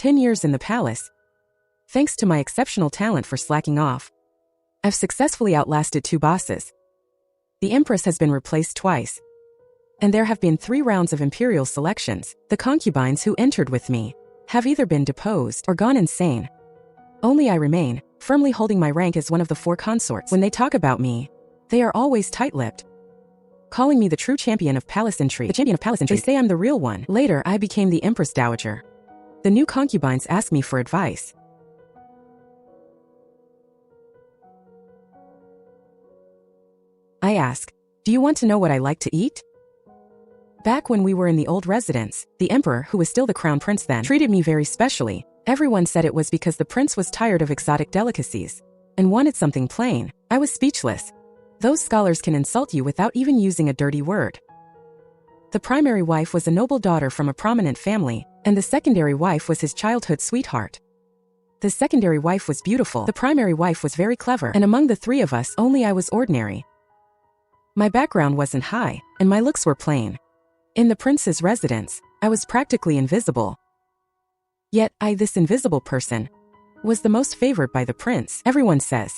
10 years in the palace, thanks to my exceptional talent for slacking off, I've successfully outlasted 2 bosses. The Empress has been replaced twice, and there have been 3 rounds of imperial selections. The concubines who entered with me have either been deposed or gone insane. Only I remain, firmly holding my rank as one of the 4 consorts. When they talk about me, they are always tight-lipped, calling me the true champion of palace intrigue. The champion of palace intrigue. They say I'm the real one. Later, I became the Empress Dowager. The new concubines ask me for advice. I ask, do you want to know what I like to eat? Back when we were in the old residence, the emperor, who was still the crown prince then, treated me very specially. Everyone said it was because the prince was tired of exotic delicacies and wanted something plain. I was speechless. Those scholars can insult you without even using a dirty word. The primary wife was a noble daughter from a prominent family, and the secondary wife was his childhood sweetheart. The secondary wife was beautiful, the primary wife was very clever, and among the 3 of us, only I was ordinary. My background wasn't high, and my looks were plain. In the prince's residence, I was practically invisible. Yet this invisible person, was the most favored by the prince. Everyone says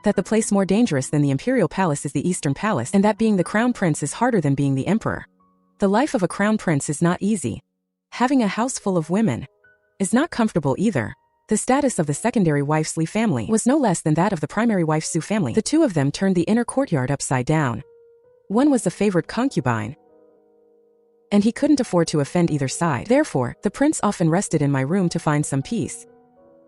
that the place more dangerous than the imperial palace is the Eastern Palace, and that being the crown prince is harder than being the emperor. The life of a crown prince is not easy. Having a house full of women is not comfortable either. The status of the secondary wife's Li family was no less than that of the primary wife's Su family. The 2 of them turned the inner courtyard upside down. One was a favored concubine, and he couldn't afford to offend either side. Therefore, the prince often rested in my room to find some peace.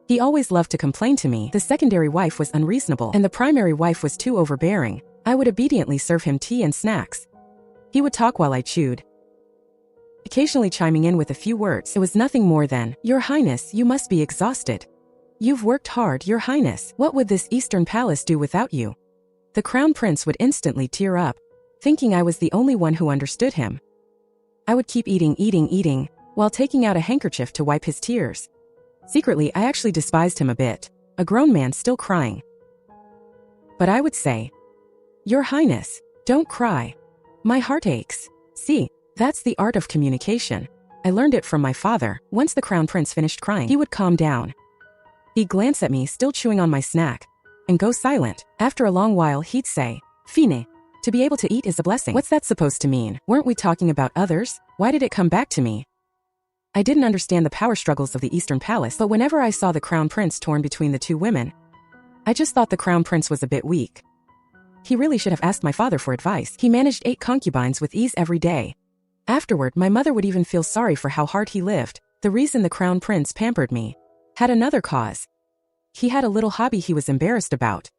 He always loved to complain to me. The secondary wife was unreasonable, and the primary wife was too overbearing. I would obediently serve him tea and snacks. He would talk while I chewed, occasionally chiming in with a few words. It was nothing more than, "Your Highness, you must be exhausted. You've worked hard, Your Highness. What would this Eastern Palace do without you?" The crown prince would instantly tear up, thinking I was the only one who understood him. I would keep eating, while taking out a handkerchief to wipe his tears. Secretly, I actually despised him a bit, a grown man still crying. But I would say, "Your Highness, don't cry. My heart aches." See, that's the art of communication. I learned it from my father. Once the crown prince finished crying, he would calm down. He'd glance at me, still chewing on my snack, and go silent. After a long while, he'd say, "Fine. To be able to eat is a blessing." What's that supposed to mean? Weren't we talking about others? Why did it come back to me? I didn't understand the power struggles of the Eastern Palace, but whenever I saw the crown prince torn between the 2 women, I just thought the crown prince was a bit weak. He really should have asked my father for advice. He managed 8 concubines with ease every day. Afterward, my mother would even feel sorry for how hard he lived. The reason the crown prince pampered me had another cause. He had a little hobby he was embarrassed about.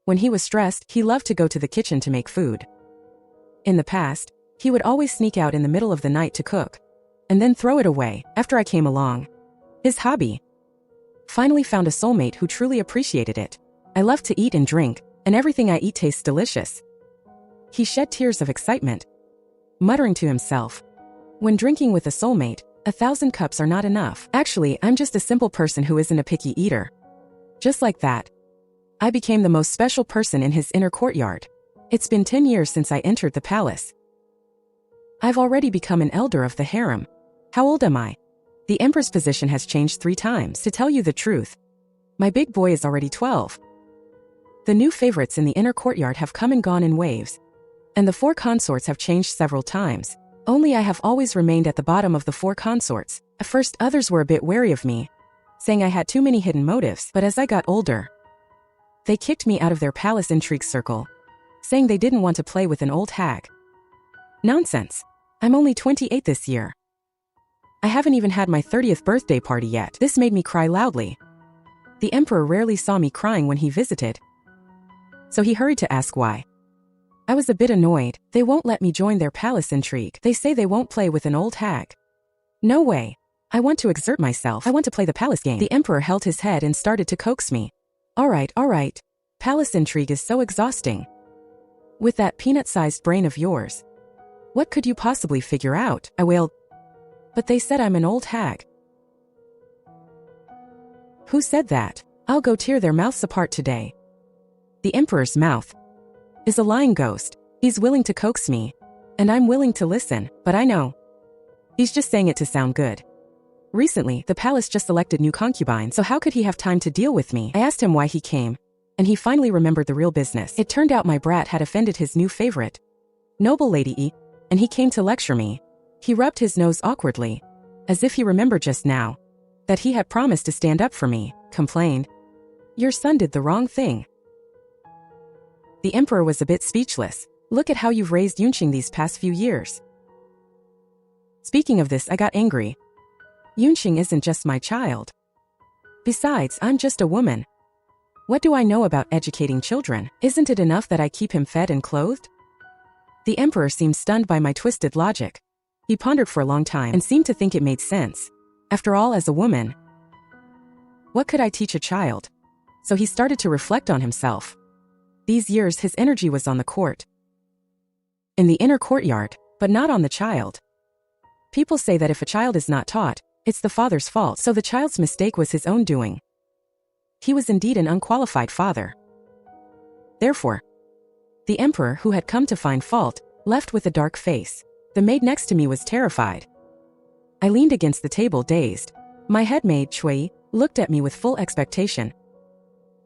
When he was stressed, he loved to go to the kitchen to make food. In the past, he would always sneak out in the middle of the night to cook, and then throw it away after I came along. His hobby finally found a soulmate who truly appreciated it. I love to eat and drink, and everything I eat tastes delicious. He shed tears of excitement, muttering to himself, "When drinking with a soulmate, 1,000 cups are not enough." Actually, I'm just a simple person who isn't a picky eater. Just like that, I became the most special person in his inner courtyard. It's been 10 years since I entered the palace. I've already become an elder of the harem. How old am I? The empress position has changed 3 times. To tell you the truth, my big boy is already 12. The new favorites in the inner courtyard have come and gone in waves, and the 4 consorts have changed several times. Only I have always remained at the bottom of the 4 consorts. At first, others were a bit wary of me, saying I had too many hidden motives, but as I got older, they kicked me out of their palace intrigue circle, saying they didn't want to play with an old hag. Nonsense. I'm only 28 this year. I haven't even had my 30th birthday party yet. This made me cry loudly. The emperor rarely saw me crying when he visited, so he hurried to ask why. I was a bit annoyed. They won't let me join their palace intrigue. They say they won't play with an old hag. No way. I want to exert myself. I want to play the palace game. The emperor held his head and started to coax me. All right. Palace intrigue is so exhausting. With that peanut-sized brain of yours, what could you possibly figure out? I wailed. But they said I'm an old hag. Who said that? I'll go tear their mouths apart today. The emperor's mouth is a lying ghost. He's willing to coax me, and I'm willing to listen, but I know he's just saying it to sound good. Recently, the palace just elected new concubines, so how could he have time to deal with me? I asked him why he came, and he finally remembered the real business. It turned out my brat had offended his new favorite, noble Lady E, and he came to lecture me. He rubbed his nose awkwardly, as if he remembered just now that he had promised to stand up for me, complained, "Your son did the wrong thing." The emperor was a bit speechless. "Look at how you've raised Yunqing these past few years." Speaking of this, I got angry. Yunqing isn't just my child. Besides, I'm just a woman. What do I know about educating children? Isn't it enough that I keep him fed and clothed? The emperor seemed stunned by my twisted logic. He pondered for a long time and seemed to think it made sense. After all, as a woman, what could I teach a child? So he started to reflect on himself. These years his energy was on the court, in the inner courtyard, but not on the child. People say that if a child is not taught, it's the father's fault, so the child's mistake was his own doing. He was indeed an unqualified father. Therefore, the emperor, who had come to find fault, left with a dark face. The maid next to me was terrified. I leaned against the table, dazed. My head maid, Chui, looked at me with full expectation,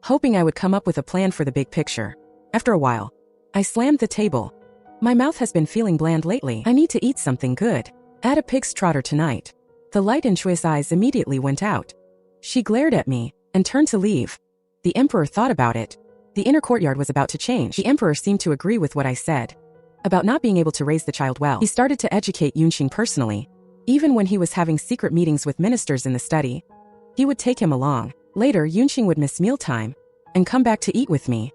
hoping I would come up with a plan for the big picture. After a while, I slammed the table. My mouth has been feeling bland lately. I need to eat something good. Add a pig's trotter tonight. The light in Chui's eyes immediately went out. She glared at me and turned to leave. The emperor thought about it. The inner courtyard was about to change. The emperor seemed to agree with what I said about not being able to raise the child well. He started to educate Yunqing personally. Even when he was having secret meetings with ministers in the study, he would take him along. Later, Yunqing would miss mealtime and come back to eat with me.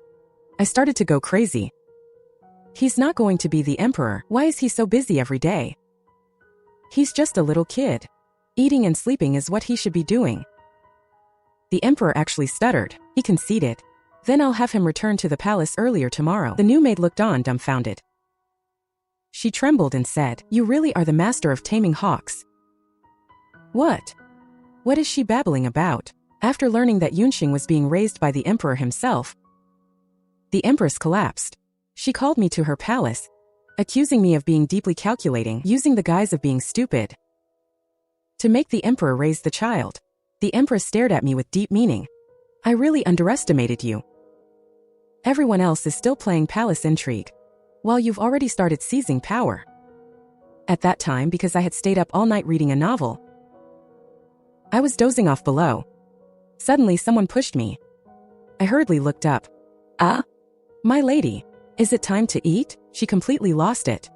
I started to go crazy. He's not going to be the emperor. Why is he so busy every day? He's just a little kid. Eating and sleeping is what he should be doing. The emperor actually stuttered. He conceded. Then I'll have him return to the palace earlier tomorrow. The new maid looked on, dumbfounded. She trembled and said, "You really are the master of taming hawks." What? What is she babbling about? After learning that Yunqing was being raised by the emperor himself, the empress collapsed. She called me to her palace, accusing me of being deeply calculating, using the guise of being stupid to make the emperor raise the child. The empress stared at me with deep meaning. I really underestimated you. Everyone else is still playing palace intrigue, while you've already started seizing power. At that time, because I had stayed up all night reading a novel, I was dozing off below. Suddenly someone pushed me. I hurriedly looked up. "Ah? My lady, is it time to eat?" She completely lost it.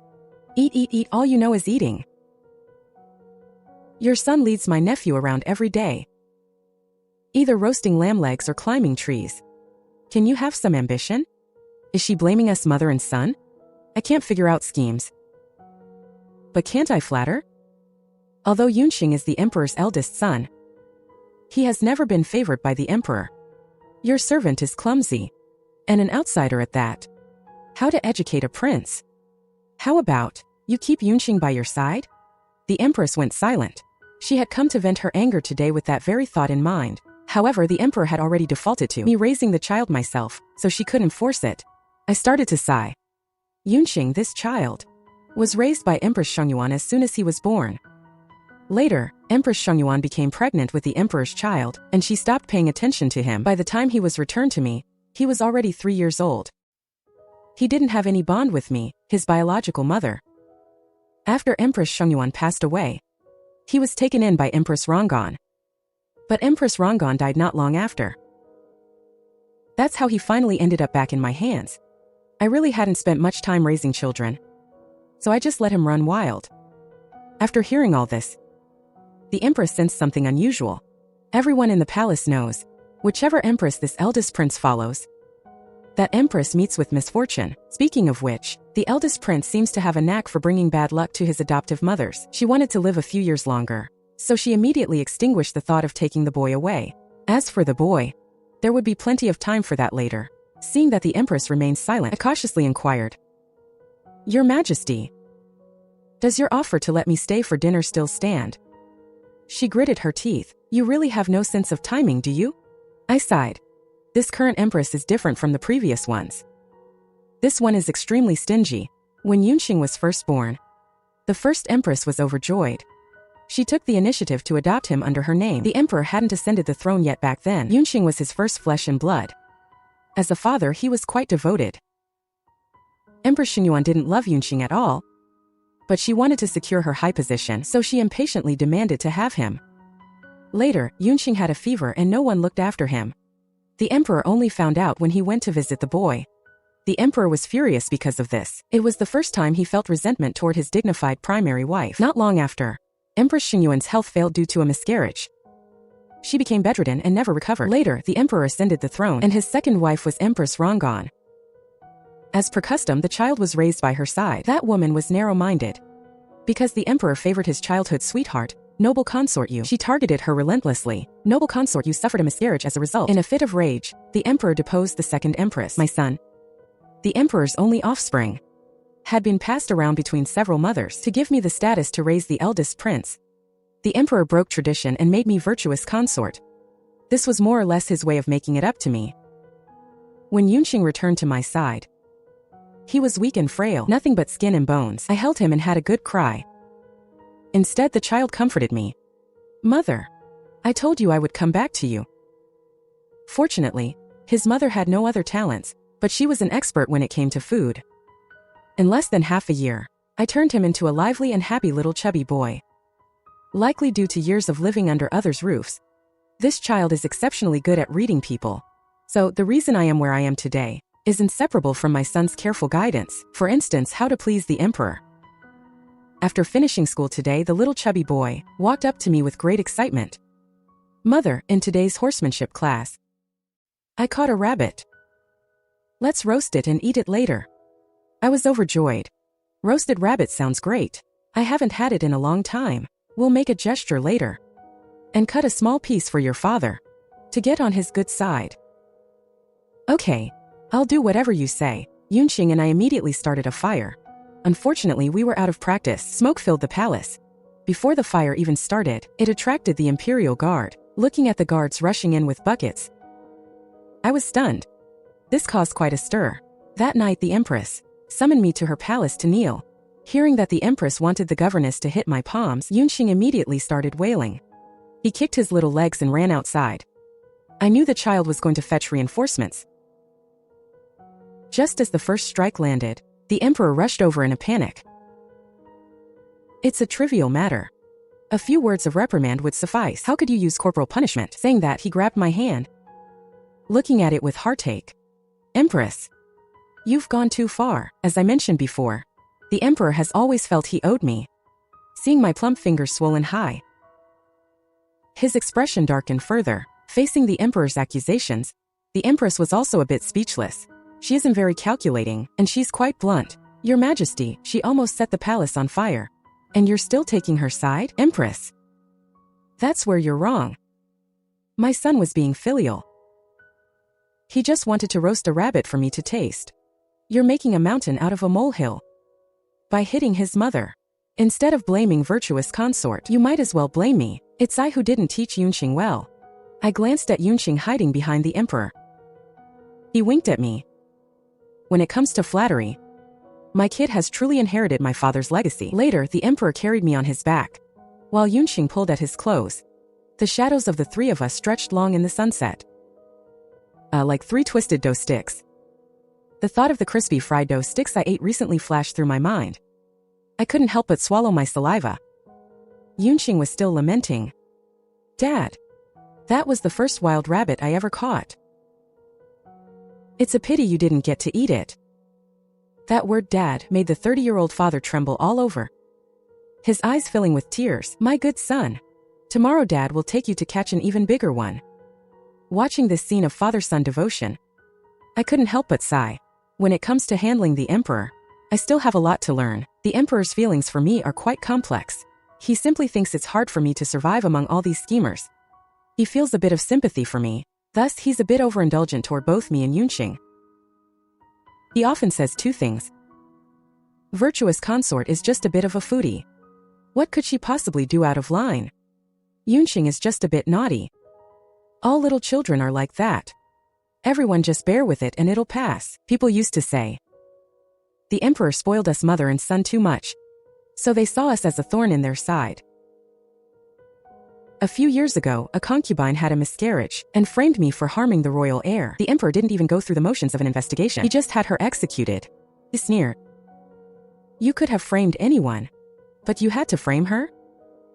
"Eat, eat, eat, all you know is eating. Your son leads my nephew around every day, either roasting lamb legs or climbing trees. Can you have some ambition?" Is she blaming us mother and son? I can't figure out schemes. But can't I flatter? Although Yunqing is the emperor's eldest son, he has never been favored by the emperor. Your servant is clumsy, and an outsider at that. How to educate a prince? How about you keep Yunqing by your side? The empress went silent. She had come to vent her anger today with that very thought in mind. However, the emperor had already defaulted to me raising the child myself, so she couldn't force it. I started to sigh. Yunqing, this child, was raised by Empress Shongyuan as soon as he was born. Later, Empress Shongyuan became pregnant with the emperor's child, and she stopped paying attention to him. By the time he was returned to me, he was already 3 years old. He didn't have any bond with me, his biological mother. After Empress Shongyuan passed away, he was taken in by Empress Ronggan. But Empress Ronggan died not long after. That's how he finally ended up back in my hands. I really hadn't spent much time raising children, so I just let him run wild. After hearing all this, the empress sensed something unusual. Everyone in the palace knows, whichever empress this eldest prince follows, that empress meets with misfortune. Speaking of which, the eldest prince seems to have a knack for bringing bad luck to his adoptive mothers. She wanted to live a few years longer, so she immediately extinguished the thought of taking the boy away. As for the boy, there would be plenty of time for that later. Seeing that the empress remained silent, I cautiously inquired, "Your Majesty, does your offer to let me stay for dinner still stand?" She gritted her teeth. "You really have no sense of timing, do you?" I sighed. This current empress is different from the previous ones. This one is extremely stingy. When Yunqing was first born, the first empress was overjoyed. She took the initiative to adopt him under her name. The emperor hadn't ascended the throne yet back then. Yunqing was his first flesh and blood. As a father, he was quite devoted. Empress Xinyuan didn't love Yunqing at all, but she wanted to secure her high position, so she impatiently demanded to have him. Later, Yunqing had a fever and no one looked after him. The emperor only found out when he went to visit the boy. The emperor was furious because of this. It was the first time he felt resentment toward his dignified primary wife. Not long after, Empress Xinyuan's health failed due to a miscarriage. She became bedridden and never recovered. Later, the emperor ascended the throne, and his second wife was Empress Rong Xiang. As per custom, the child was raised by her side. That woman was narrow-minded. Because the emperor favored his childhood sweetheart, noble consort Yu, she targeted her relentlessly. Noble consort Yu suffered a miscarriage as a result. In a fit of rage, the emperor deposed the second empress. My son, the emperor's only offspring, had been passed around between several mothers to give me the status to raise the eldest prince. The emperor broke tradition and made me virtuous consort. This was more or less his way of making it up to me. When Yunqing returned to my side, he was weak and frail, nothing but skin and bones. I held him and had a good cry. Instead, the child comforted me. Mother, I told you I would come back to you. Fortunately, his mother had no other talents, but she was an expert when it came to food. In less than half a year, I turned him into a lively and happy little chubby boy. Likely due to years of living under others' roofs, this child is exceptionally good at reading people. So, the reason I am where I am today is inseparable from my son's careful guidance, for instance, how to please the emperor. After finishing school today, the little chubby boy walked up to me with great excitement. Mother, in today's horsemanship class, I caught a rabbit. Let's roast it and eat it later. I was overjoyed. Roasted rabbit sounds great. I haven't had it in a long time. We'll make a gesture later. And cut a small piece for your father, to get on his good side. Okay, I'll do whatever you say. Yunqing and I immediately started a fire. Unfortunately, we were out of practice. Smoke filled the palace. Before the fire even started, it attracted the Imperial Guard. Looking at the guards rushing in with buckets, I was stunned. This caused quite a stir. That night, the Empress summoned me to her palace to kneel. Hearing that the Empress wanted the governess to hit my palms, Yunqing immediately started wailing. He kicked his little legs and ran outside. I knew the child was going to fetch reinforcements. Just as the first strike landed, the Emperor rushed over in a panic. It's a trivial matter. A few words of reprimand would suffice. How could you use corporal punishment? Saying that, he grabbed my hand, looking at it with heartache. Empress, you've gone too far. As I mentioned before, the Emperor has always felt he owed me. Seeing my plump fingers swollen high, his expression darkened further. Facing the Emperor's accusations, the Empress was also a bit speechless. She isn't very calculating, and she's quite blunt. Your Majesty, she almost set the palace on fire. And you're still taking her side? Empress, that's where you're wrong. My son was being filial. He just wanted to roast a rabbit for me to taste. You're making a mountain out of a molehill by hitting his mother. Instead of blaming virtuous consort, you might as well blame me. It's I who didn't teach Yunqing well. I glanced at Yunqing hiding behind the Emperor. He winked at me. When it comes to flattery, my kid has truly inherited my father's legacy. Later, the Emperor carried me on his back, while Yunqing pulled at his clothes. The shadows of the three of us stretched long in the sunset, like 3 twisted dough sticks. The thought of the crispy fried dough sticks I ate recently flashed through my mind. I couldn't help but swallow my saliva. Yunqing was still lamenting. Dad, that was the first wild rabbit I ever caught. It's a pity you didn't get to eat it. That word Dad made the 30-year-old father tremble all over, his eyes filling with tears. My good son, tomorrow Dad will take you to catch an even bigger one. Watching this scene of father-son devotion, I couldn't help but sigh. When it comes to handling the Emperor, I still have a lot to learn. The Emperor's feelings for me are quite complex. He simply thinks it's hard for me to survive among all these schemers. He feels a bit of sympathy for me, thus he's a bit overindulgent toward both me and Yunqing. He often says 2 things. Virtuous consort is just a bit of a foodie. What could she possibly do out of line? Yunqing is just a bit naughty. All little children are like that. Everyone just bear with it and it'll pass. People used to say, the Emperor spoiled us mother and son too much, so they saw us as a thorn in their side. A few years ago, a concubine had a miscarriage and framed me for harming the royal heir. The emperor didn't even go through the motions of an investigation. He just had her executed. He sneered. You could have framed anyone, but you had to frame her?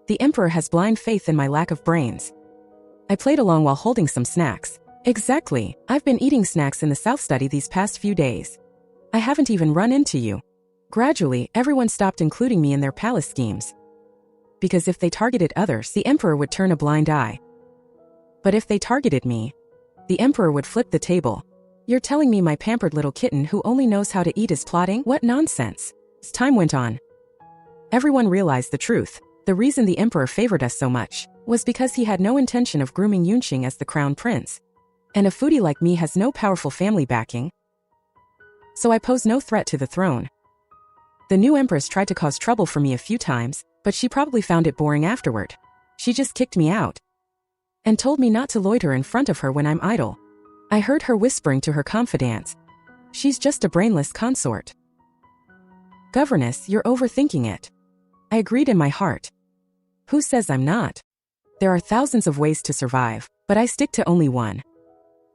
The emperor has blind faith in my lack of brains. I played along while holding some snacks. Exactly. I've been eating snacks in the South Study these past few days. I haven't even run into you. Gradually, everyone stopped including me in their palace schemes. Because if they targeted others, the emperor would turn a blind eye. But if they targeted me, the emperor would flip the table. You're telling me my pampered little kitten who only knows how to eat is plotting? What nonsense. As time went on, everyone realized the truth. The reason the emperor favored us so much was because he had no intention of grooming Yunqing as the crown prince. And a foodie like me has no powerful family backing. So I pose no threat to the throne. The new empress tried to cause trouble for me a few times, but she probably found it boring afterward. She just kicked me out and told me not to loiter in front of her when I'm idle. I heard her whispering to her confidants. She's just a brainless consort. Governess, you're overthinking it. I agreed in my heart. Who says I'm not? There are thousands of ways to survive, but I stick to only one.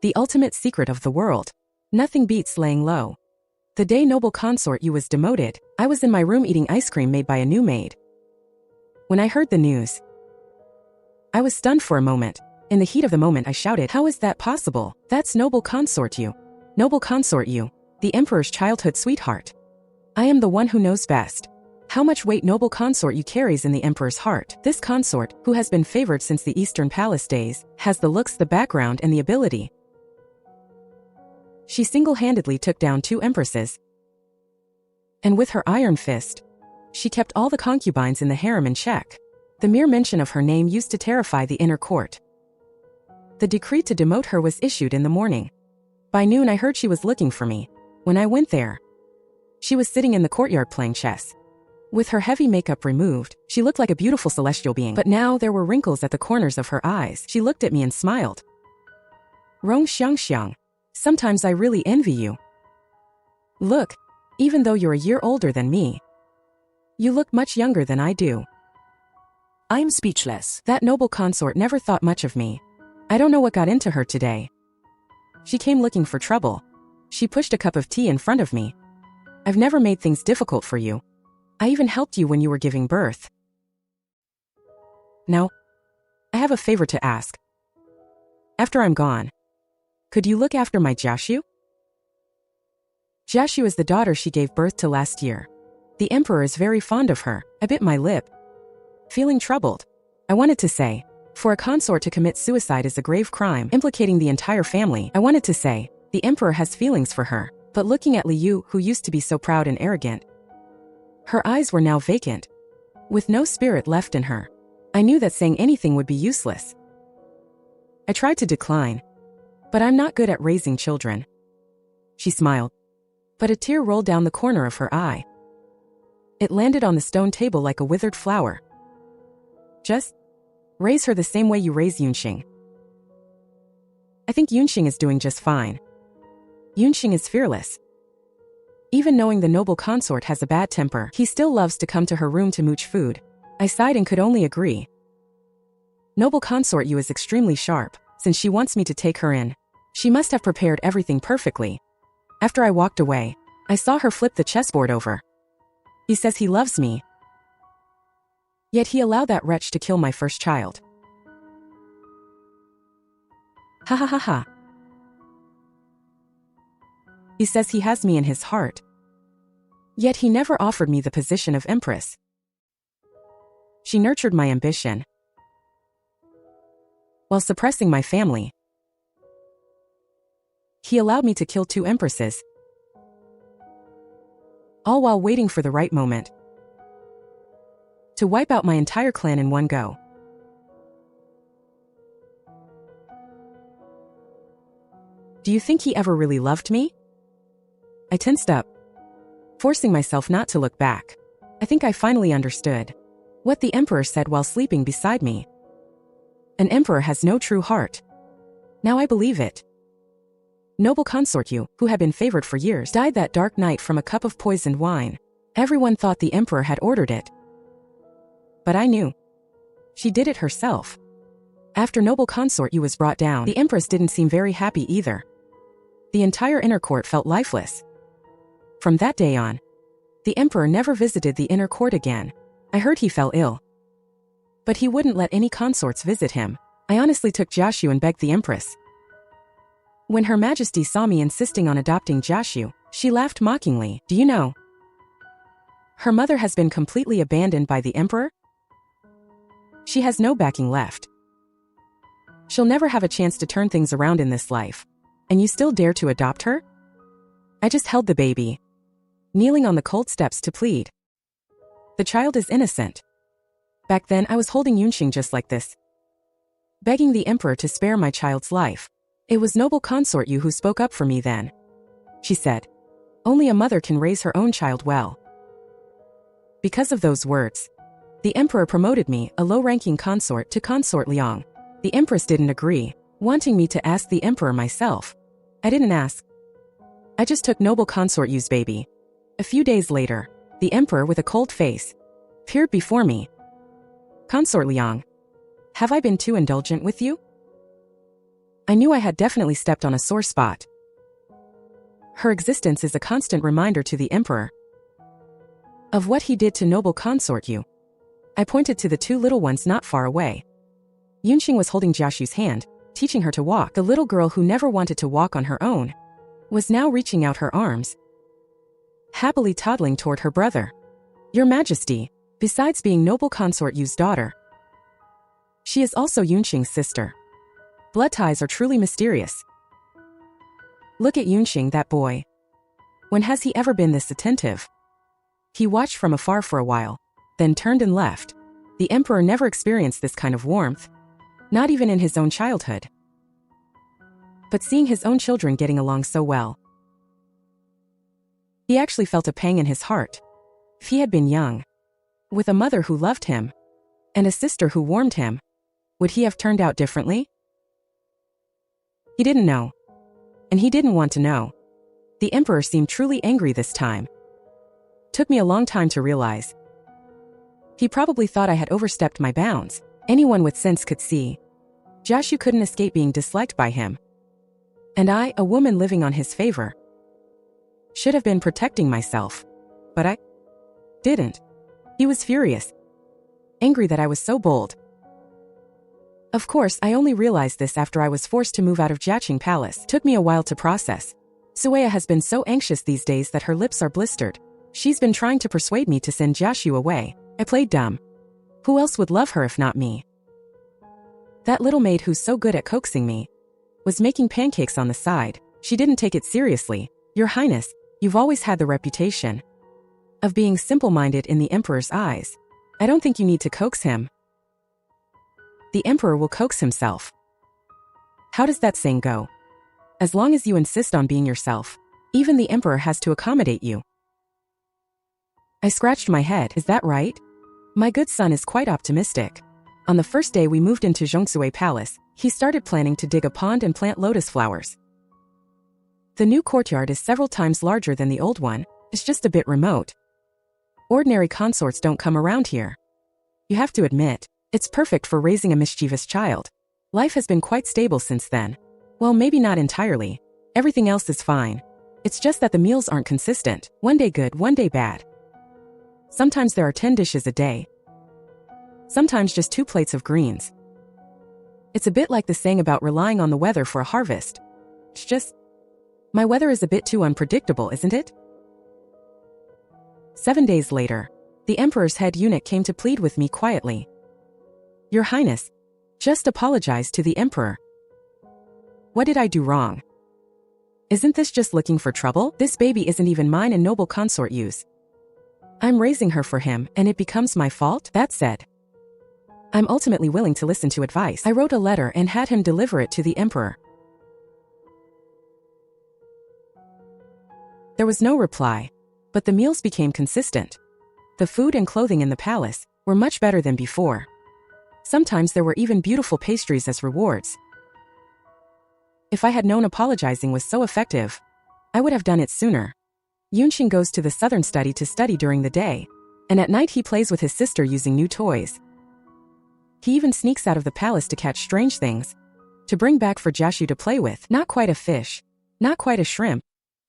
The ultimate secret of the world. Nothing beats laying low. The day noble consort you was demoted, I was in my room eating ice cream made by a new maid. When I heard the news, I was stunned for a moment. In the heat of the moment I shouted, how is that possible? That's noble consort you. Noble consort you, the emperor's childhood sweetheart. I am the one who knows best how much weight noble consort you carries in the emperor's heart. This consort, who has been favored since the Eastern Palace days, has the looks, the background, and the ability. She single-handedly took down 2 empresses. And with her iron fist, she kept all the concubines in the harem in check. The mere mention of her name used to terrify the inner court. The decree to demote her was issued in the morning. By noon I heard she was looking for me. When I went there, she was sitting in the courtyard playing chess. With her heavy makeup removed, she looked like a beautiful celestial being, but now there were wrinkles at the corners of her eyes. She looked at me and smiled. Rong Xiang Xiang, sometimes I really envy you. Look, even though you're a year older than me, you look much younger than I do. I'm speechless. That noble consort never thought much of me. I don't know what got into her today. She came looking for trouble. She pushed a cup of tea in front of me. I've never made things difficult for you. I even helped you when you were giving birth. Now, I have a favor to ask. After I'm gone, could you look after my Jiaxu? Jiaxu is the daughter she gave birth to last year. The emperor is very fond of her. I bit my lip, feeling troubled. I wanted to say, for a consort to commit suicide is a grave crime, implicating the entire family. I wanted to say, the emperor has feelings for her. But looking at Liu, who used to be so proud and arrogant, her eyes were now vacant, with no spirit left in her. I knew that saying anything would be useless. I tried to decline, but I'm not good at raising children. She smiled, but a tear rolled down the corner of her eye. It landed on the stone table like a withered flower. Just raise her the same way you raise Yunqing. I think Yunqing is doing just fine. Yunqing is fearless. Even knowing the noble consort has a bad temper, he still loves to come to her room to mooch food. I sighed and could only agree. Noble consort you is extremely sharp, since she wants me to take her in. She must have prepared everything perfectly. After I walked away, I saw her flip the chessboard over. He says he loves me. Yet he allowed that wretch to kill my first child. Ha ha ha ha. He says he has me in his heart. Yet he never offered me the position of empress. She nurtured my ambition while suppressing my family. He allowed me to kill 2 empresses, all while waiting for the right moment to wipe out my entire clan in one go. Do you think he ever really loved me? I tensed up, forcing myself not to look back. I think I finally understood what the emperor said while sleeping beside me. An emperor has no true heart. Now I believe it. Noble consort Yu, who had been favored for years, died that dark night from a cup of poisoned wine. Everyone thought the emperor had ordered it. But I knew. She did it herself. After noble consort Yu was brought down, the Empress didn't seem very happy either. The entire inner court felt lifeless. From that day on, the Emperor never visited the inner court again. I heard he fell ill. But he wouldn't let any consorts visit him. I honestly took Jiaxu and begged the Empress. When Her Majesty saw me insisting on adopting Jiaxu, she laughed mockingly. Do you know? Her mother has been completely abandoned by the Emperor? She has no backing left. She'll never have a chance to turn things around in this life. And you still dare to adopt her? I just held the baby, kneeling on the cold steps to plead. The child is innocent. Back then I was holding Yunxing just like this, begging the Emperor to spare my child's life. It was noble consort Yu who spoke up for me then. She said, only a mother can raise her own child well. Because of those words, the Emperor promoted me, a low-ranking consort, to Consort Liang. The Empress didn't agree, wanting me to ask the Emperor myself. I didn't ask. I just took noble consort Yu's baby. A few days later, the Emperor with a cold face appeared before me. Consort Liang, have I been too indulgent with you? I knew I had definitely stepped on a sore spot. Her existence is a constant reminder to the Emperor of what he did to noble consort Yu. I pointed to the two little ones not far away. Yunxing was holding Jiaxu's hand, teaching her to walk. The little girl who never wanted to walk on her own was now reaching out her arms, happily toddling toward her brother. Your Majesty, besides being noble consort Yu's daughter, she is also Yunxing's sister. Blood ties are truly mysterious. Look at Yunxing, that boy. When has he ever been this attentive? He watched from afar for a while, then turned and left. The Emperor never experienced this kind of warmth, not even in his own childhood. But seeing his own children getting along so well, he actually felt a pang in his heart. If he had been young, with a mother who loved him, and a sister who warmed him, would he have turned out differently? He didn't know. And he didn't want to know. The Emperor seemed truly angry this time. Took me a long time to realize. He probably thought I had overstepped my bounds. Anyone with sense could see. Jiaxu couldn't escape being disliked by him. And I, a woman living on his favor, should have been protecting myself. But I didn't. He was furious, angry that I was so bold. Of course, I only realized this after I was forced to move out of Jiaqing Palace. Took me a while to process. Sueya has been so anxious these days that her lips are blistered. She's been trying to persuade me to send Jiaxu away. I played dumb. Who else would love her if not me? That little maid who's so good at coaxing me was making pancakes on the side. She didn't take it seriously. Your Highness, you've always had the reputation of being simple-minded in the Emperor's eyes. I don't think you need to coax him. The Emperor will coax himself. How does that saying go? As long as you insist on being yourself, even the Emperor has to accommodate you. I scratched my head. Is that right? My good son is quite optimistic. On the first day we moved into Zhongsui Palace, he started planning to dig a pond and plant lotus flowers. The new courtyard is several times larger than the old one. It's just a bit remote. Ordinary consorts don't come around here. You have to admit, it's perfect for raising a mischievous child. Life has been quite stable since then. Well, maybe not entirely. Everything else is fine. It's just that the meals aren't consistent. One day good, one day bad. Sometimes there are 10 dishes a day. Sometimes just 2 plates of greens. It's a bit like the saying about relying on the weather for a harvest. It's just, my weather is a bit too unpredictable, isn't it? 7 days later, the Emperor's head eunuch came to plead with me quietly. Your Highness, just apologize to the Emperor. What did I do wrong? Isn't this just looking for trouble? This baby isn't even mine and noble consort Yu's. I'm raising her for him, and it becomes my fault? That said, I'm ultimately willing to listen to advice. I wrote a letter and had him deliver it to the Emperor. There was no reply, but the meals became consistent. The food and clothing in the palace were much better than before. Sometimes there were even beautiful pastries as rewards. If I had known apologizing was so effective, I would have done it sooner. Yunxing goes to the southern study to study during the day, and at night he plays with his sister using new toys. He even sneaks out of the palace to catch strange things, to bring back for Jiaxu to play with. Not quite a fish, not quite a shrimp,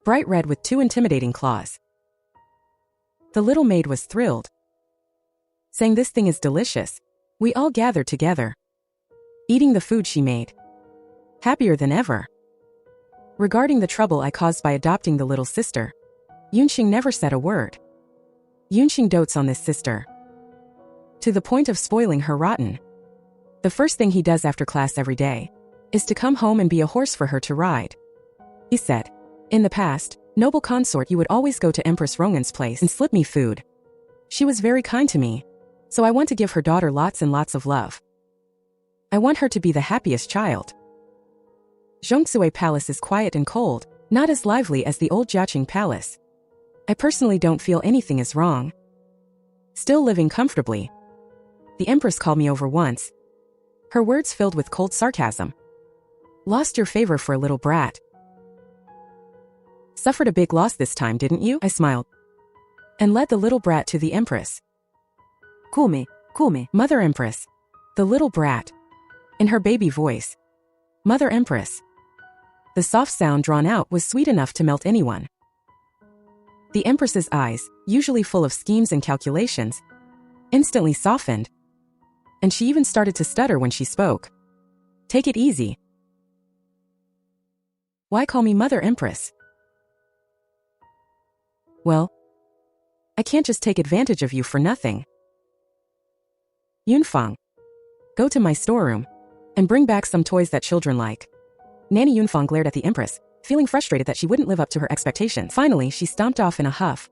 bright red with 2 intimidating claws. The little maid was thrilled, saying this thing is delicious. We all gathered together, eating the food she made, happier than ever. Regarding the trouble I caused by adopting the little sister, Yunxing never said a word. Yunxing dotes on this sister, to the point of spoiling her rotten. The first thing he does after class every day is to come home and be a horse for her to ride. He said, "In the past, noble consort, you would always go to Empress Rongan's place and slip me food. She was very kind to me, so I want to give her daughter lots and lots of love. I want her to be the happiest child." Zhongsui Palace is quiet and cold, not as lively as the old Jiaqing Palace. I personally don't feel anything is wrong. Still living comfortably. The Empress called me over once, her words filled with cold sarcasm. "Lost your favor for a little brat. Suffered a big loss this time, didn't you?" I smiled, and led the little brat to the Empress. Cool me, Mother Empress." The little brat, in her baby voice. "Mother Empress." The soft sound drawn out was sweet enough to melt anyone. The Empress's eyes, usually full of schemes and calculations, instantly softened, and she even started to stutter when she spoke. "Take it easy. Why call me Mother Empress?" "Well, I can't just take advantage of you for nothing. Yunfang, go to my storeroom and bring back some toys that children like." Nanny Yunfang glared at the Empress, feeling frustrated that she wouldn't live up to her expectations. Finally, she stomped off in a huff.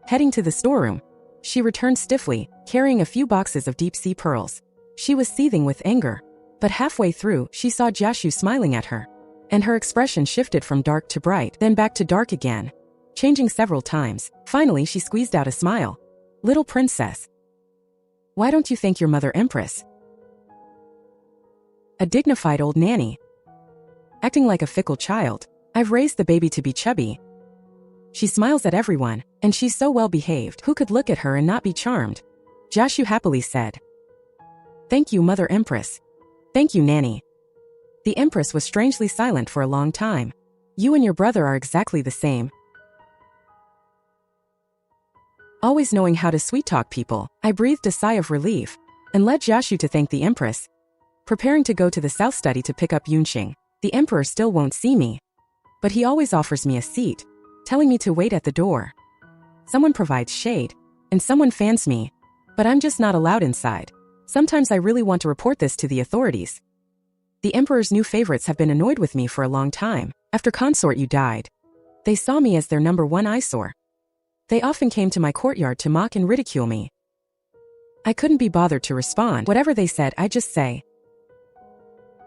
Heading to the storeroom, she returned stiffly, carrying a few boxes of deep-sea pearls. She was seething with anger, but halfway through, she saw Jiaxu smiling at her, and her expression shifted from dark to bright, then back to dark again, changing several times. Finally, she squeezed out a smile. "Little princess, why don't you thank your mother Empress?" A dignified old nanny, acting like a fickle child. "I've raised the baby to be chubby. She smiles at everyone, and she's so well behaved. Who could look at her and not be charmed?" Jiaxu happily said. "Thank you, Mother Empress. Thank you, Nanny." The Empress was strangely silent for a long time. "You and your brother are exactly the same. Always knowing how to sweet-talk people." I breathed a sigh of relief and led Jiaxu to thank the Empress, preparing to go to the south study to pick up Yunxing. The Emperor still won't see me, but he always offers me a seat, telling me to wait at the door. Someone provides shade, and someone fans me, but I'm just not allowed inside. Sometimes I really want to report this to the authorities. The Emperor's new favorites have been annoyed with me for a long time. After Consort you died, they saw me as their #1 eyesore. They often came to my courtyard to mock and ridicule me. I couldn't be bothered to respond. Whatever they said, I'd just say,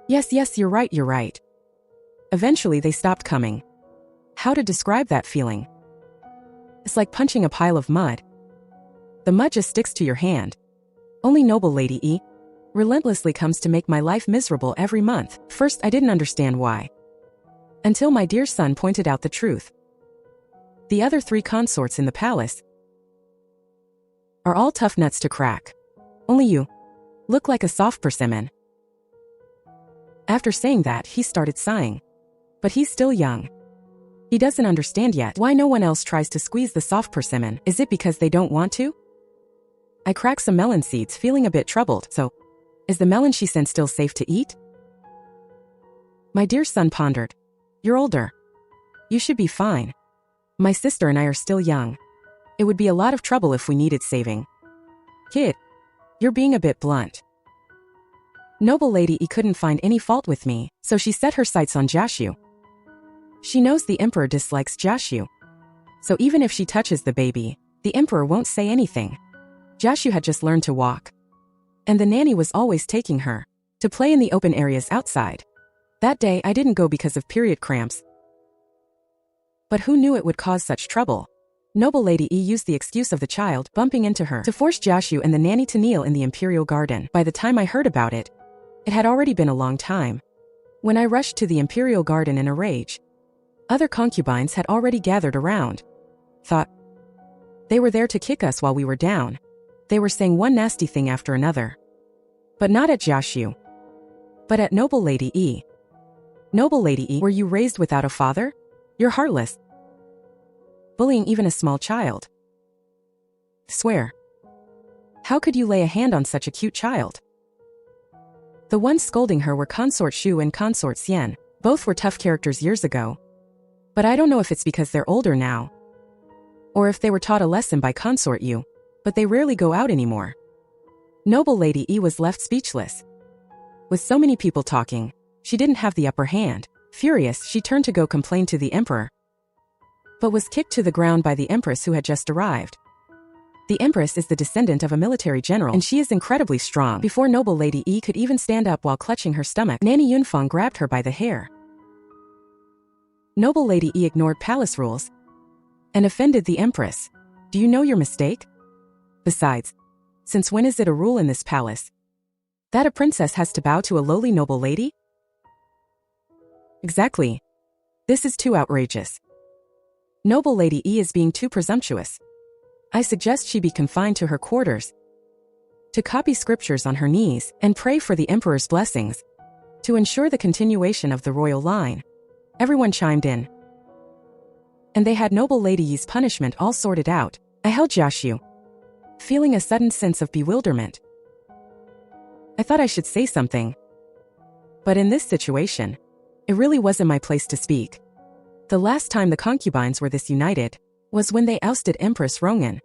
Yes, you're right. Eventually they stopped coming. How to describe that feeling? It's like punching a pile of mud. The mud just sticks to your hand. Only noble Lady E relentlessly comes to make my life miserable every month. First, I didn't understand why, until my dear son pointed out the truth. The other 3 consorts in the palace are all tough nuts to crack. Only you look like a soft persimmon. After saying that, he started sighing. But he's still young. He doesn't understand yet why no one else tries to squeeze the soft persimmon. Is it because they don't want to? I cracked some melon seeds, feeling a bit troubled. So, is the melon she sent still safe to eat? My dear son pondered. You're older. You should be fine. My sister and I are still young. It would be a lot of trouble if we needed saving. Kid, you're being a bit blunt. Noble Lady E couldn't find any fault with me, so she set her sights on Jiaxu. She knows the Emperor dislikes Jiaxu, so even if she touches the baby, the Emperor won't say anything. Jiaxu had just learned to walk, and the nanny was always taking her to play in the open areas outside. That day I didn't go because of period cramps. But who knew it would cause such trouble? Noble Lady E used the excuse of the child bumping into her to force Jiaxu and the nanny to kneel in the imperial garden. By the time I heard about it, it had already been a long time. When I rushed to the imperial garden in a rage, other concubines had already gathered around. Thought they were there to kick us while we were down. They were saying one nasty thing after another. But not at Jiaxu. But at Noble Lady Yi. Noble Lady Yi, were you raised without a father? You're heartless. Bullying even a small child. Swear. How could you lay a hand on such a cute child? The ones scolding her were Consort Shu and Consort Xian. Both were tough characters years ago. But I don't know if it's because they're older now, or if they were taught a lesson by Consort Yu, but they rarely go out anymore. Noble Lady Yi was left speechless. With so many people talking, she didn't have the upper hand. Furious, she turned to go complain to the emperor, but was kicked to the ground by the empress who had just arrived. The empress is the descendant of a military general, and she is incredibly strong. Before Noble Lady Yi could even stand up while clutching her stomach, Nanny Yunfeng grabbed her by the hair. Noble Lady Yi ignored palace rules and offended the empress. Do you know your mistake? Besides, since when is it a rule in this palace that a princess has to bow to a lowly noble lady? Exactly. This is too outrageous. Noble Lady Yi is being too presumptuous. I suggest she be confined to her quarters, to copy scriptures on her knees and pray for the emperor's blessings, to ensure the continuation of the royal line. Everyone chimed in, and they had Noble Lady Yi's punishment all sorted out. I held Jiaxu, feeling a sudden sense of bewilderment. I thought I should say something, but in this situation, it really wasn't my place to speak. The last time the concubines were this united was when they ousted Empress Rong.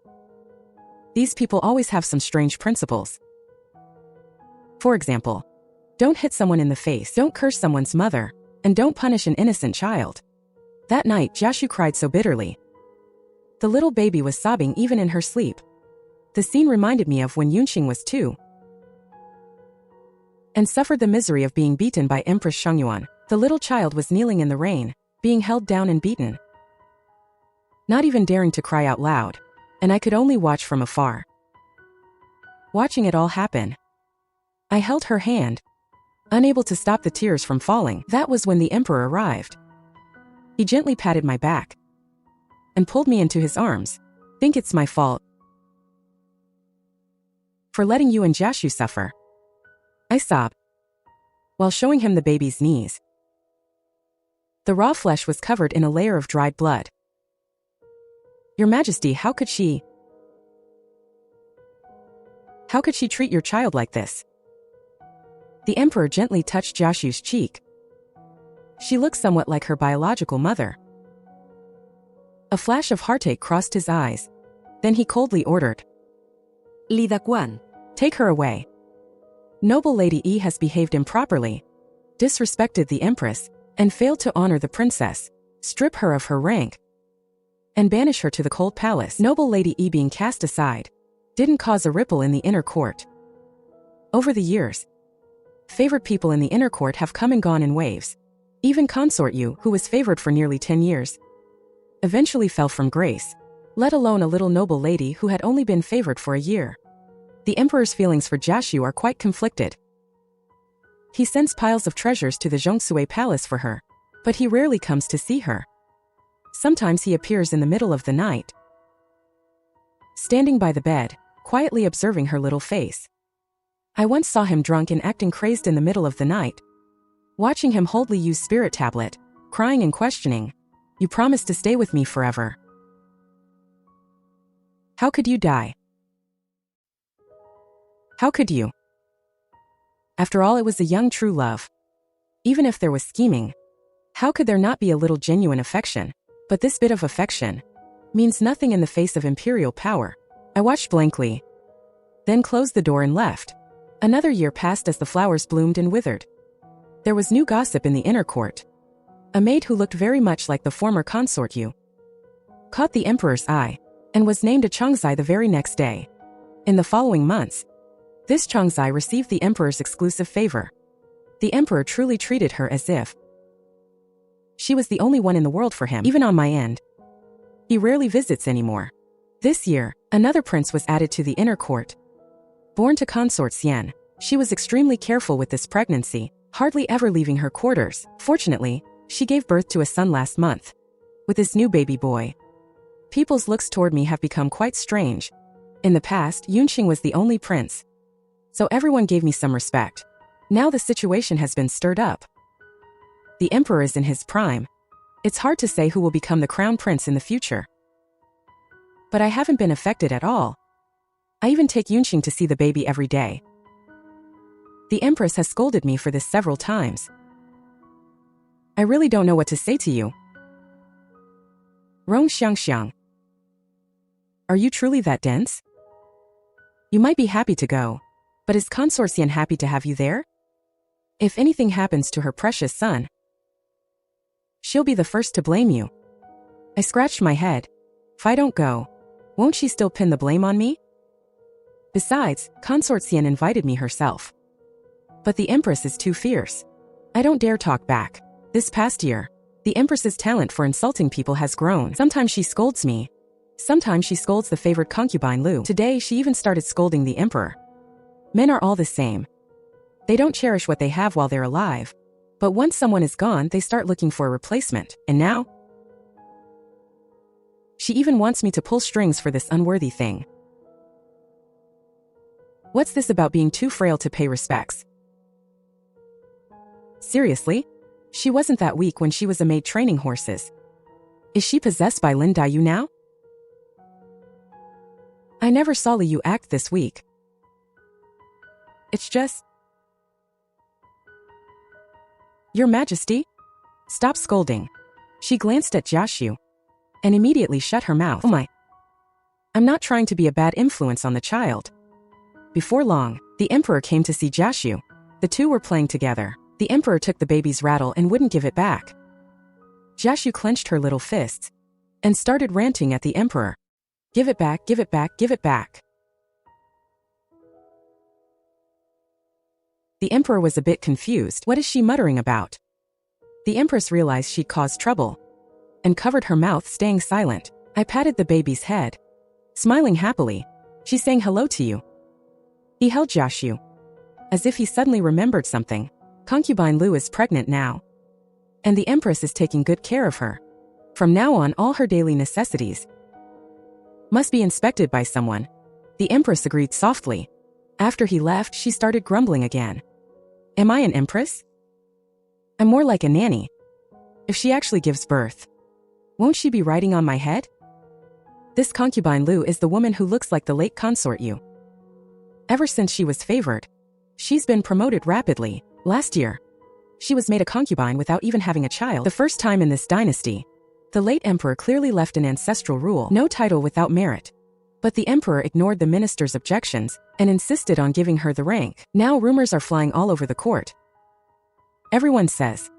These people always have some strange principles. For example, don't hit someone in the face, don't curse someone's mother, and don't punish an innocent child. That night, Jiaxu cried so bitterly. The little baby was sobbing even in her sleep. The scene reminded me of when Yunqing was 2 and suffered the misery of being beaten by Empress Shengyuan. The little child was kneeling in the rain, being held down and beaten, not even daring to cry out loud, and I could only watch from afar. Watching it all happen, I held her hand, unable to stop the tears from falling. That was when the emperor arrived. He gently patted my back and pulled me into his arms. Think it's my fault for letting you and Jiaxu suffer? I sobbed while showing him the baby's knees. The raw flesh was covered in a layer of dried blood. Your Majesty, how could she treat your child like this? The emperor gently touched Jiaxu's cheek. She looked somewhat like her biological mother. A flash of heartache crossed his eyes. Then he coldly ordered, Li Daquan, take her away. Noble Lady Yi has behaved improperly, disrespected the empress, and failed to honor the princess. Strip her of her rank and banish her to the cold palace. Noble Lady Yi being cast aside didn't cause a ripple in the inner court. Over the years, favored people in the inner court have come and gone in waves. Even Consort Yu, who was favored for nearly 10 years, eventually fell from grace, let alone a little noble lady who had only been favored for a year. The emperor's feelings for Jiaxu are quite conflicted. He sends piles of treasures to the Zhongsui Palace for her, but he rarely comes to see her. Sometimes he appears in the middle of the night, standing by the bed, quietly observing her little face. I once saw him drunk and acting crazed in the middle of the night, watching him hold Li Yu's spirit tablet, crying and questioning, You promised to stay with me forever. How could you die? How could you? After all, it was a young true love. Even if there was scheming, how could there not be a little genuine affection? But this bit of affection means nothing in the face of imperial power. I watched blankly, then closed the door and left. Another year passed as the flowers bloomed and withered. There was new gossip in the inner court. A maid who looked very much like the former consort Yu caught the emperor's eye and was named a Chongzai the very next day. In the following months, this Chongzai received the emperor's exclusive favor. The emperor truly treated her as if she was the only one in the world for him, even on my end. He rarely visits anymore. This year, another prince was added to the inner court. Born to consort Xian, she was extremely careful with this pregnancy, hardly ever leaving her quarters. Fortunately, she gave birth to a son last month. With this new baby boy, people's looks toward me have become quite strange. In the past, Yunqing was the only prince So everyone gave me some respect. Now the situation has been stirred up. The emperor is in his prime. It's hard to say who will become the crown prince in the future. But I haven't been affected at all. I even take Yunxing to see the baby every day. The empress has scolded me for this several times. I really don't know what to say to you. Rong Xiang Xiang. Are you truly that dense? You might be happy to go, but is consort Xian happy to have you there? If anything happens to her precious son, she'll be the first to blame you. I scratched my head. If I don't go, won't she still pin the blame on me? Besides, consort Xian invited me herself. But the empress is too fierce. I don't dare talk back. This past year, the empress's talent for insulting people has grown. Sometimes she scolds me. Sometimes she scolds the favored concubine Lu. Today she even started scolding the emperor. Men are all the same. They don't cherish what they have while they're alive. But once someone is gone, they start looking for a replacement. And now? She even wants me to pull strings for this unworthy thing. What's this about being too frail to pay respects? Seriously? She wasn't that weak when she was a maid training horses. Is she possessed by Lin Daiyu now? I never saw Liu act this weak. It's just... Your Majesty? Stop scolding. She glanced at Jiaxu and immediately shut her mouth. Oh my. I'm not trying to be a bad influence on the child. Before long, the emperor came to see Jiaxu. The two were playing together. The emperor took the baby's rattle and wouldn't give it back. Jiaxu clenched her little fists and started ranting at the emperor. Give it back, give it back, give it back. The emperor was a bit confused. What is she muttering about? The empress realized she'd caused trouble and covered her mouth, staying silent. I patted the baby's head. Smiling happily, she sang hello to you. He held Jiaxu as if he suddenly remembered something. Concubine Lu is pregnant now, and the empress is taking good care of her. From now on, all her daily necessities must be inspected by someone. The empress agreed softly. After he left, she started grumbling again. Am I an empress? I'm more like a nanny. If she actually gives birth, won't she be riding on my head? This concubine Lu is the woman who looks like the late consort Yu. Ever since she was favored, she's been promoted rapidly. Last year, she was made a concubine without even having a child. The first time in this dynasty, the late emperor clearly left an ancestral rule: no title without merit. But the emperor ignored the minister's objections and insisted on giving her the rank. Now rumors are flying all over the court. Everyone says,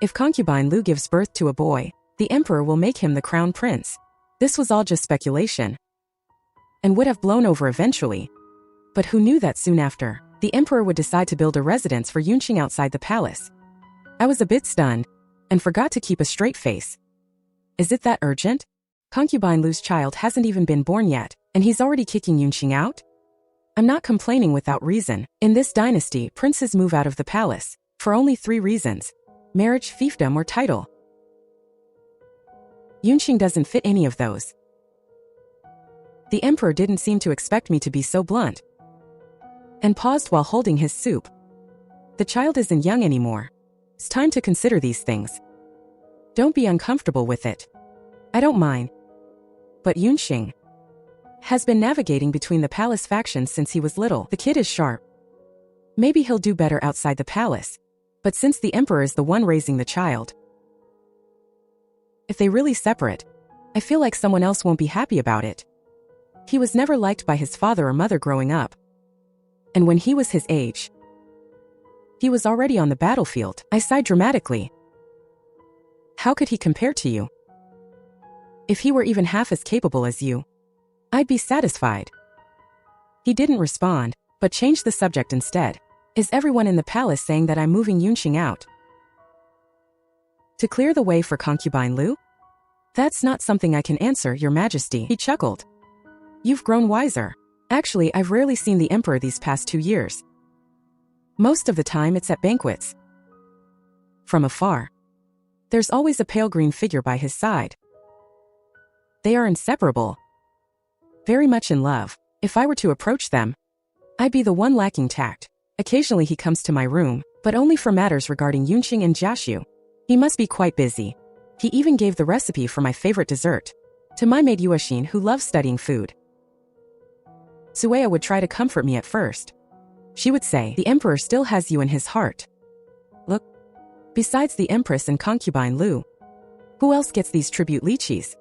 if concubine Lu gives birth to a boy, the emperor will make him the crown prince. This was all just speculation and would have blown over eventually. But who knew that soon after, the emperor would decide to build a residence for Yunxing outside the palace? I was a bit stunned and forgot to keep a straight face. Is it that urgent? Concubine Lu's child hasn't even been born yet, and he's already kicking Yunxing out? I'm not complaining without reason. In this dynasty, princes move out of the palace for only 3 reasons: marriage, fiefdom, or title. Yunxing doesn't fit any of those. The emperor didn't seem to expect me to be so blunt, and paused while holding his soup. The child isn't young anymore. It's time to consider these things. Don't be uncomfortable with it. I don't mind. But Yunxing has been navigating between the palace factions since he was little. The kid is sharp. Maybe he'll do better outside the palace. But since the emperor is the one raising the child, if they really separate, I feel like someone else won't be happy about it. He was never liked by his father or mother growing up. And when he was his age, he was already on the battlefield. I sighed dramatically. How could he compare to you? If he were even half as capable as you, I'd be satisfied. He didn't respond, but changed the subject instead. Is everyone in the palace saying that I'm moving Yunxing out to clear the way for concubine Lu? That's not something I can answer, Your Majesty. He chuckled. You've grown wiser. Actually, I've rarely seen the emperor these past 2 years. Most of the time it's at banquets. From afar, there's always a pale green figure by his side. They are inseparable. Very much in love. If I were to approach them, I'd be the one lacking tact. Occasionally he comes to my room, but only for matters regarding Yunqing and Jiaxu. He must be quite busy. He even gave the recipe for my favorite dessert to my maid Yuexin, who loves studying food. Sueya would try to comfort me at first. She would say, "The emperor still has you in his heart. Look, besides the empress and concubine Lu, who else gets these tribute lychees?"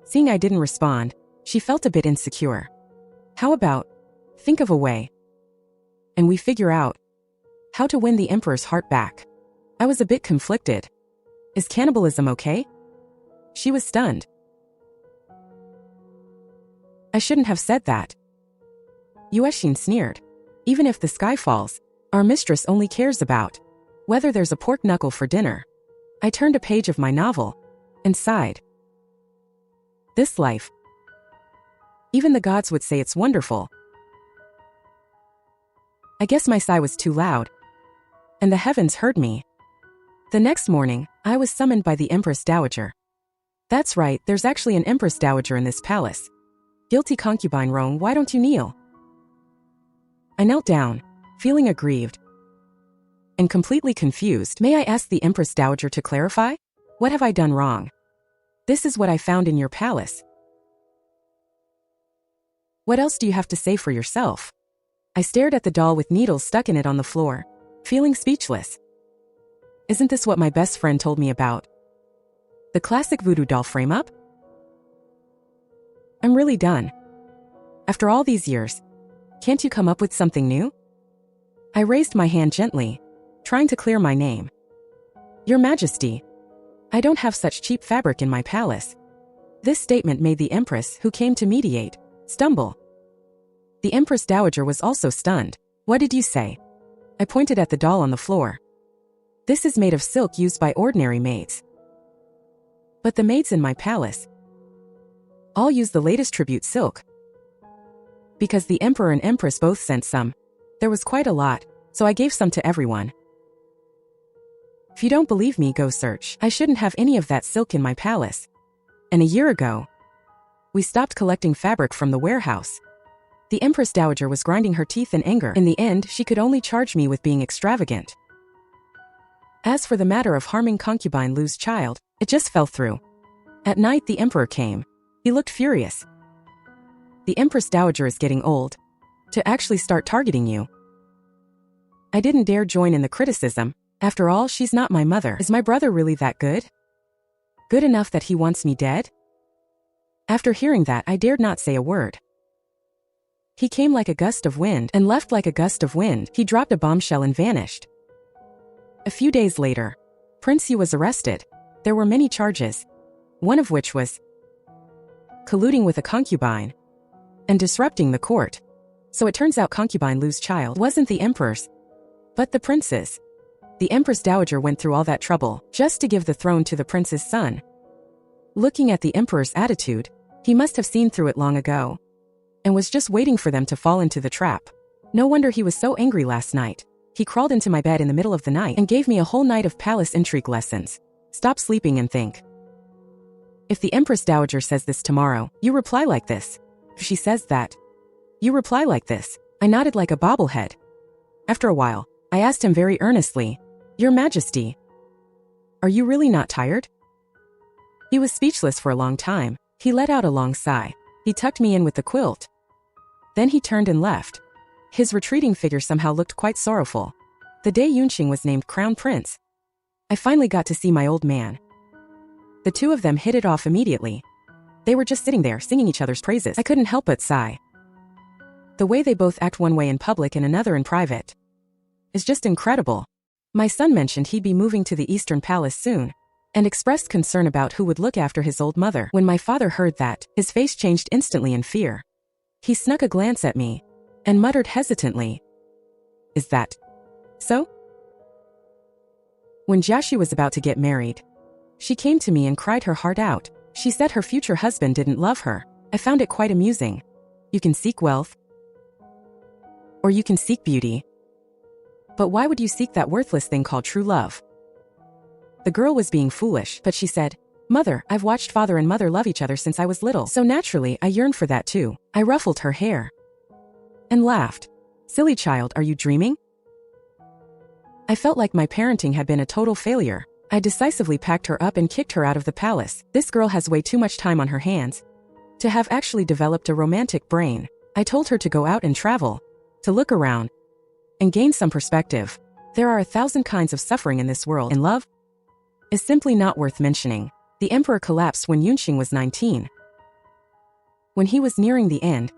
Seeing I didn't respond, she felt a bit insecure. "How about, think of a way, and we figure out how to win the emperor's heart back?" I was a bit conflicted. Is cannibalism okay? She was stunned. I shouldn't have said that. Yuexin sneered. Even if the sky falls, our mistress only cares about whether there's a pork knuckle for dinner. I turned a page of my novel and sighed. This life, even the gods would say it's wonderful. I guess my sigh was too loud, and the heavens heard me. The next morning, I was summoned by the Empress Dowager. That's right, there's actually an Empress Dowager in this palace. Guilty concubine Rong, why don't you kneel? I knelt down, feeling aggrieved and completely confused. May I ask the Empress Dowager to clarify? What have I done wrong? This is what I found in your palace. What else do you have to say for yourself? I stared at the doll with needles stuck in it on the floor, feeling speechless. Isn't this what my best friend told me about? The classic voodoo doll frame-up? I'm really done. After all these years, can't you come up with something new? I raised my hand gently, trying to clear my name. Your Majesty, I don't have such cheap fabric in my palace. This statement made the Empress, who came to mediate, stumble. The Empress Dowager was also stunned. What did you say? I pointed at the doll on the floor. This is made of silk used by ordinary maids. But the maids in my palace all use the latest tribute silk. Because the Emperor and Empress both sent some, there was quite a lot, so I gave some to everyone. If you don't believe me, go search. I shouldn't have any of that silk in my palace. And a year ago, we stopped collecting fabric from the warehouse. The Empress Dowager was grinding her teeth in anger. In the end, she could only charge me with being extravagant. As for the matter of harming concubine Lu's child, it just fell through. At night, the Emperor came. He looked furious. The Empress Dowager is getting old to actually start targeting you. I didn't dare join in the criticism. After all, she's not my mother. Is my brother really that good? Good enough that he wants me dead? After hearing that, I dared not say a word. He came like a gust of wind and left like a gust of wind. He dropped a bombshell and vanished. A few days later, Prince Yu was arrested. There were many charges, one of which was colluding with a concubine and disrupting the court. So it turns out concubine Lu's child wasn't the emperor's, but the prince's. The Empress Dowager went through all that trouble just to give the throne to the prince's son. Looking at the emperor's attitude, he must have seen through it long ago and was just waiting for them to fall into the trap. No wonder he was so angry last night. He crawled into my bed in the middle of the night and gave me a whole night of palace intrigue lessons. Stop sleeping and think. If the Empress Dowager says this tomorrow, you reply like this. If she says that, you reply like this. I nodded like a bobblehead. After a while, I asked him very earnestly, Your Majesty, are you really not tired? He was speechless for a long time. He let out a long sigh. He tucked me in with the quilt. Then he turned and left. His retreating figure somehow looked quite sorrowful. The day Yunqing was named Crown Prince, I finally got to see my old man. The two of them hit it off immediately. They were just sitting there singing each other's praises. I couldn't help but sigh. The way they both act one way in public and another in private is just incredible. My son mentioned he'd be moving to the Eastern Palace soon and expressed concern about who would look after his old mother. When my father heard that, his face changed instantly in fear. He snuck a glance at me and muttered hesitantly, Is that so? When Jiaxu was about to get married, she came to me and cried her heart out. She said her future husband didn't love her. I found it quite amusing. You can seek wealth, or you can seek beauty. But why would you seek that worthless thing called true love? The girl was being foolish, but she said, Mother, I've watched father and mother love each other since I was little, so naturally I yearn for that too. I ruffled her hair. and laughed. Silly child, are you dreaming? I felt like my parenting had been a total failure. I decisively packed her up and kicked her out of the palace. This girl has way too much time on her hands to have actually developed a romantic brain. I told her to go out and travel, to look around, and gain some perspective. There are 1,000 kinds of suffering in this world, and love is simply not worth mentioning. The emperor collapsed when Yunxing was 19. When he was nearing the end,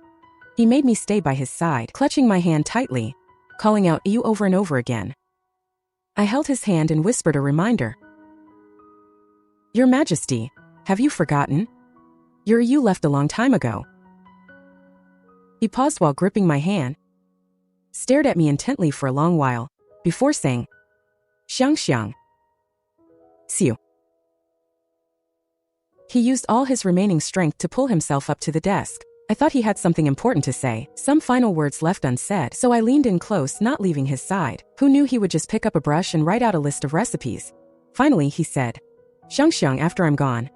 he made me stay by his side, clutching my hand tightly, calling out "you" over and over again. I held his hand and whispered a reminder. Your Majesty, have you forgotten? You left a long time ago. He paused while gripping my hand, stared at me intently for a long while, before saying, Xiang Xiang. See you. He used all his remaining strength to pull himself up to the desk. I thought he had something important to say, some final words left unsaid, so I leaned in close, not leaving his side. Who knew he would just pick up a brush and write out a list of recipes? Finally, he said, Xiang Xiang, after I'm gone,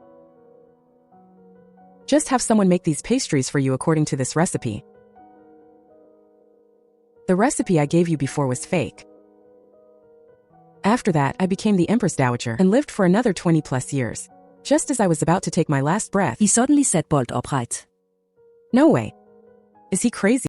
just have someone make these pastries for you according to this recipe. The recipe I gave you before was fake. After that, I became the Empress Dowager and lived for another 20+ years. Just as I was about to take my last breath, he suddenly sat bolt upright. No way. Is he crazy?